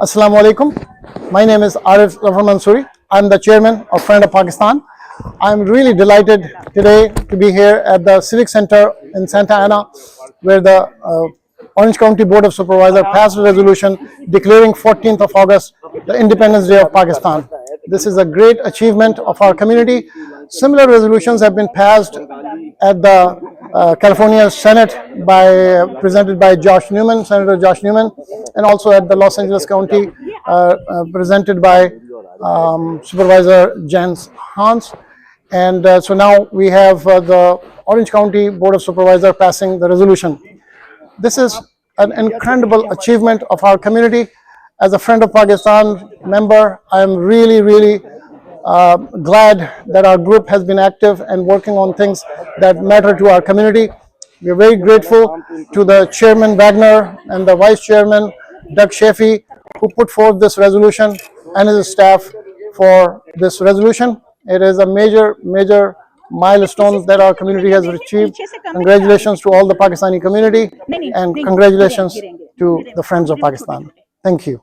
Assalamu alaikum. My name is Arif Zafar Mansoori. I'm the chairman of Friend of Pakistan. I'm really delighted today to be here at the Civic Center in Santa Ana, where the Orange County Board of Supervisors passed a resolution declaring 14th of August the Independence Day of Pakistan. This is a great achievement of our community. Similar resolutions have been passed at the California Senate presented by Senator Josh Newman, and also at the Los Angeles County presented by Supervisor Jens Hans. And so now we have the Orange County Board of Supervisors passing the resolution. This is an incredible achievement of our community. As a Friend of Pakistan member, I am really glad that our group has been active and working on things that matter to our community. We are very grateful to the Chairman Wagner and the Vice Chairman Doug Shafee, who put forth this resolution, and his staff for this resolution. It is a major milestone that our community has achieved. Congratulations to all the Pakistani community, and congratulations to the Friends of Pakistan. Thank you.